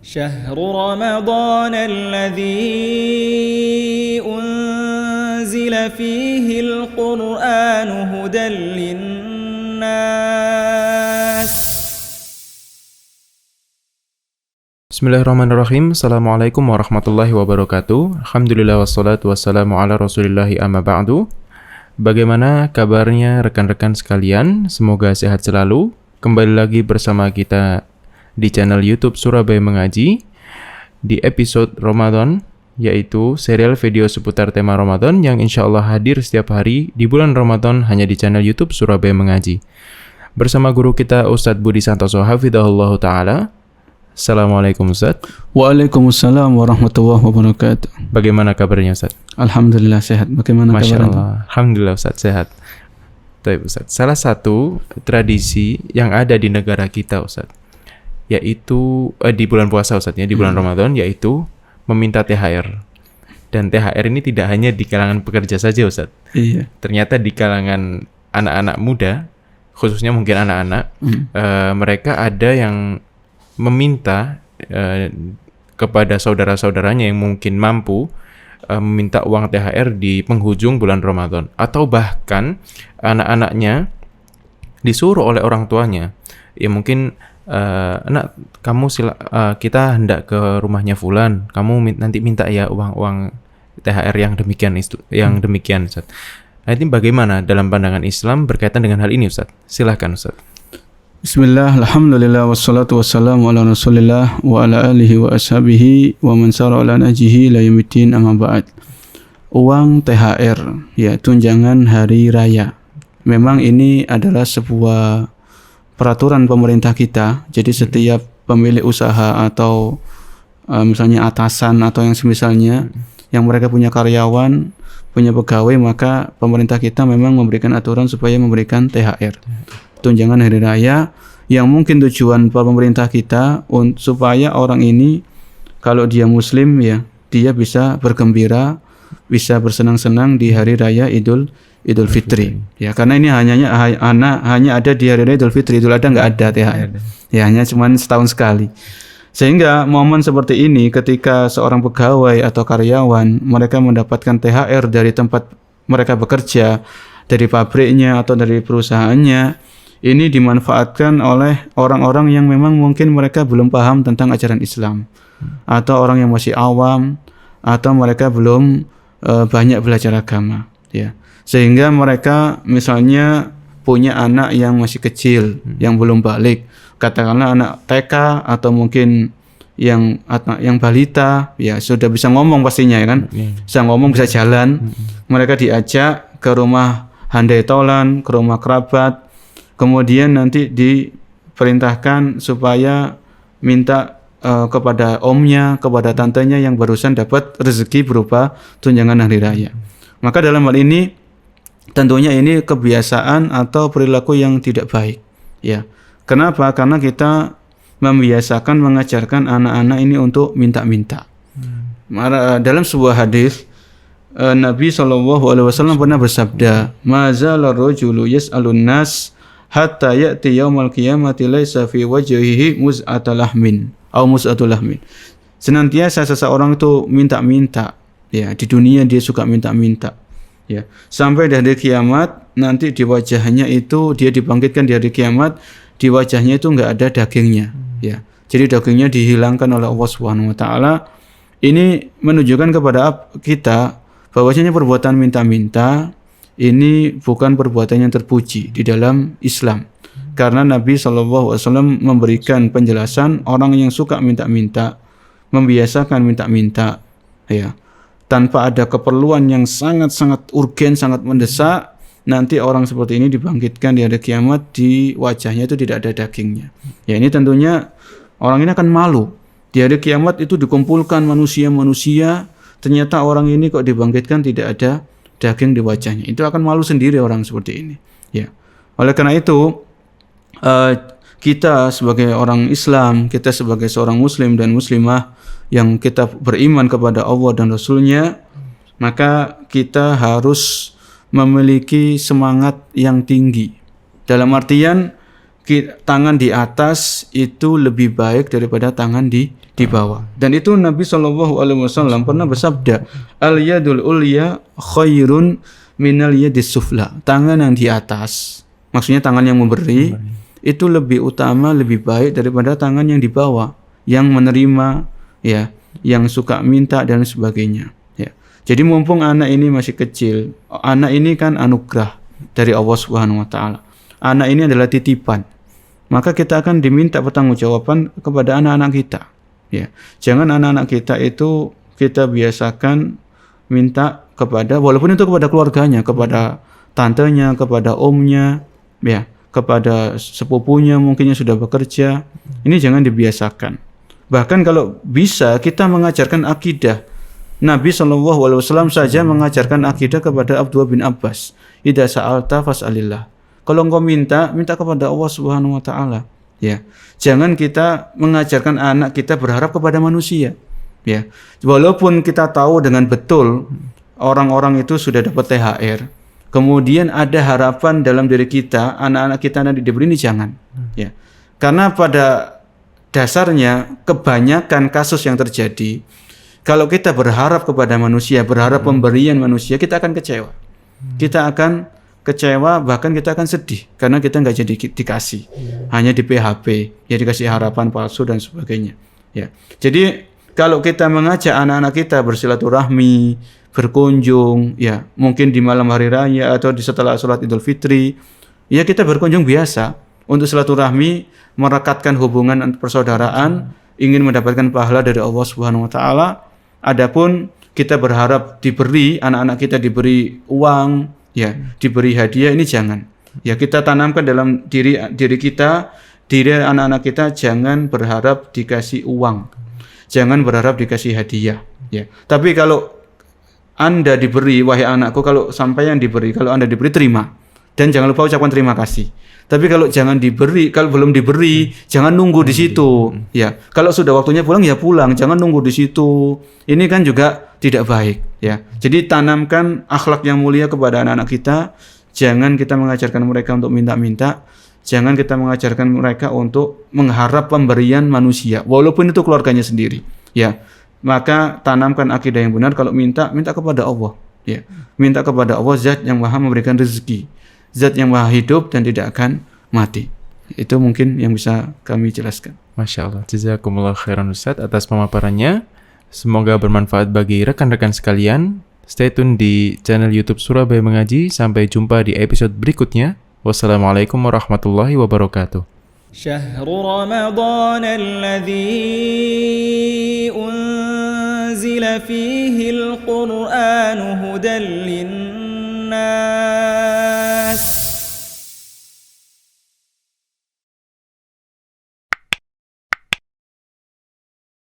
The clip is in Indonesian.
شهر رمضان الذي أنزل فيه القرآن هدى للناس. Bismillahirrahmanirrahim. Assalamualaikum warahmatullahi wabarakatuh. Alhamdulillah wassalatu wassalamu ala rasulillahi amma ba'du. Bagaimana kabarnya rekan-rekan sekalian? Semoga sehat selalu. Kembali lagi bersama kita di channel YouTube Surabaya Mengaji di episode Ramadan, yaitu serial video seputar tema Ramadan yang insya Allah hadir setiap hari di bulan Ramadan hanya di channel YouTube Surabaya Mengaji. Bersama guru kita Ustadz Budi Santoso Hafidhahullah Ta'ala. Assalamualaikum Ustadz. Waalaikumsalam warahmatullahi wabarakatuh. Bagaimana kabarnya Ustadz? Alhamdulillah sehat. Bagaimana Masya kabarnya? Allah. Alhamdulillah Ustadz sehat. Baik Ustadz. Salah satu tradisi yang ada di negara kita Ustadz, yaitu di bulan puasa Ustadz ya, di bulan Ramadan, yaitu meminta THR. Dan THR ini tidak hanya di kalangan pekerja saja Ustadz. Iya. Ternyata di kalangan anak-anak muda, khususnya mungkin anak-anak, mereka ada yang meminta kepada saudara-saudaranya yang mungkin mampu meminta uang THR di penghujung bulan Ramadan. Atau bahkan anak-anaknya disuruh oleh orang tuanya, ya mungkin anak kamu kita hendak ke rumahnya fulan, kamu nanti minta ya uang THR yang demikian Ustaz. Nah, ini bagaimana dalam pandangan Islam berkaitan dengan hal ini Ustaz? Silahkan Ustaz. Bismillah, alhamdulillah, wassalatu wassalamu ala rasulillah wa ala alihi wa ashabihi wa man sara ala najihi la yaumiddin, amma ba'd. Uang THR, ya, tunjangan hari raya. Memang ini adalah sebuah peraturan pemerintah kita. Jadi setiap pemilik usaha atau misalnya atasan atau yang semisalnya, yang mereka punya karyawan, punya pegawai, maka pemerintah kita memang memberikan aturan supaya memberikan THR, tunjangan hari raya, yang mungkin tujuan pemerintah kita supaya orang ini kalau dia muslim ya, dia bisa bergembira, bisa bersenang-senang di hari raya Idul Fitri. Ya, karena ini hanya ada di hari raya Idul Fitri. Idul Adha nggak ada THR. Ya, hanya cuma setahun sekali. Sehingga momen seperti ini ketika seorang pegawai atau karyawan mereka mendapatkan THR dari tempat mereka bekerja, dari pabriknya atau dari perusahaannya, ini dimanfaatkan oleh orang-orang yang memang mungkin mereka belum paham tentang ajaran Islam, atau orang yang masih awam, atau mereka belum banyak belajar agama, ya. Sehingga mereka misalnya punya anak yang masih kecil, yang belum balik, katakanlah anak TK atau mungkin yang balita, ya sudah bisa ngomong pastinya ya kan, bisa ngomong, bisa jalan. Mereka diajak ke rumah handai tolan, ke rumah kerabat, kemudian nanti diperintahkan supaya minta kepada omnya, kepada tantenya yang barusan dapat rezeki berupa tunjangan hari raya. Maka dalam hal ini tentunya ini kebiasaan atau perilaku yang tidak baik, ya. Kenapa? Karena kita membiasakan mengajarkan anak-anak ini untuk minta-minta. Dalam sebuah hadis Nabi SAW pernah bersabda, "Mazal ar-rajulu yas'alun nas hatta ya'ti yaumal qiyamati laisa fi wajhihi muz'atul lahmin atau muz'atul lahmin." Senantiasa seseorang itu minta-minta, ya, di dunia dia suka minta-minta, ya, sampai di hari kiamat nanti di wajahnya itu, dia dibangkitkan di hari kiamat, di wajahnya itu enggak ada dagingnya, ya. Jadi dagingnya dihilangkan oleh Allah Subhanahu wa taala. Ini menunjukkan kepada kita bahwasanya perbuatan minta-minta ini bukan perbuatan yang terpuji di dalam Islam. Karena Nabi SAW memberikan penjelasan orang yang suka minta-minta, membiasakan minta-minta, ya, tanpa ada keperluan yang sangat-sangat urgen, sangat mendesak, nanti orang seperti ini dibangkitkan di hari kiamat, di wajahnya itu tidak ada dagingnya. Ya, ini tentunya orang ini akan malu. Di hari kiamat itu dikumpulkan manusia-manusia, ternyata orang ini kok dibangkitkan tidak ada daging di wajahnya. Itu akan malu sendiri orang seperti ini. Ya. Oleh karena itu, kita sebagai orang Islam, kita sebagai seorang muslim dan muslimah yang kita beriman kepada Allah dan Rasul-Nya, maka kita harus memiliki semangat yang tinggi. Dalam artian tangan di atas itu lebih baik daripada tangan di bawah. Dan itu Nabi SAW pernah bersabda, al-yadul ulya khairun minal yadis sufla. Tangan yang di atas, maksudnya tangan yang memberi, itu lebih utama, lebih baik daripada tangan yang di bawah, yang menerima, ya, yang suka minta dan sebagainya. Ya. Jadi mumpung anak ini masih kecil, anak ini kan anugerah dari Allah Subhanahu Wa Taala. Anak ini adalah titipan. Maka kita akan diminta pertanggungjawaban kepada anak-anak kita. Ya, jangan anak-anak kita itu kita biasakan minta kepada, walaupun itu kepada keluarganya, kepada tantenya, kepada omnya, ya, kepada sepupunya mungkin yang sudah bekerja. Ini jangan dibiasakan. Bahkan kalau bisa kita mengajarkan akidah. Nabi SAW saja mengajarkan akidah kepada Abdullah bin Abbas. Idza sa'alta fas'alillah. Kalau engkau minta kepada Allah Subhanahu Wa Taala. Ya, jangan kita mengajarkan anak kita berharap kepada manusia. Ya, walaupun kita tahu dengan betul orang-orang itu sudah dapat THR, kemudian ada harapan dalam diri kita, anak-anak kita nanti diberi, ini jangan. Ya, karena pada dasarnya kebanyakan kasus yang terjadi, kalau kita berharap kepada manusia, berharap pemberian manusia, kita akan kecewa. Kita akan kecewa, bahkan kita akan sedih karena kita nggak jadi dikasih, hanya di PHP, ya dikasih harapan palsu dan sebagainya. Ya, jadi kalau kita mengajak anak-anak kita bersilaturahmi, berkunjung, ya mungkin di malam hari raya atau di setelah sholat Idul Fitri, ya kita berkunjung biasa untuk silaturahmi, merekatkan hubungan persaudaraan, ingin mendapatkan pahala dari Allah Subhanahu Wa Taala. Adapun kita berharap diberi, anak-anak kita diberi uang, ya, diberi hadiah, ini jangan. Ya, kita tanamkan dalam diri kita, diri anak-anak kita, jangan berharap dikasih uang. Jangan berharap dikasih hadiah, ya. Tapi kalau Anda diberi, wahai anakku, kalau sampai yang diberi, kalau Anda diberi, terima. Dan jangan lupa ucapkan terima kasih. Tapi kalau jangan diberi, kalau belum diberi, jangan nunggu di situ. Ya, kalau sudah waktunya pulang ya pulang, jangan nunggu di situ. Ini kan juga tidak baik, ya. Jadi tanamkan akhlak yang mulia kepada anak-anak kita. Jangan kita mengajarkan mereka untuk minta-minta. Jangan kita mengajarkan mereka untuk mengharap pemberian manusia, walaupun itu keluarganya sendiri. Ya, maka tanamkan akidah yang benar. Kalau minta kepada Allah. Ya, minta kepada Allah, Zat yang Maha memberikan rezeki, Zat yang Maha hidup dan tidak akan mati. Itu mungkin yang bisa kami jelaskan. Masya Allah. Jazakumullah khairan Ustaz atas pemaparannya. Semoga bermanfaat bagi rekan-rekan sekalian. Stay tune di channel YouTube Surabaya Mengaji. Sampai jumpa di episode berikutnya. Wassalamualaikum warahmatullahi wabarakatuh. شهر رمضان الذي أنزل فيه القرآن هدى للناس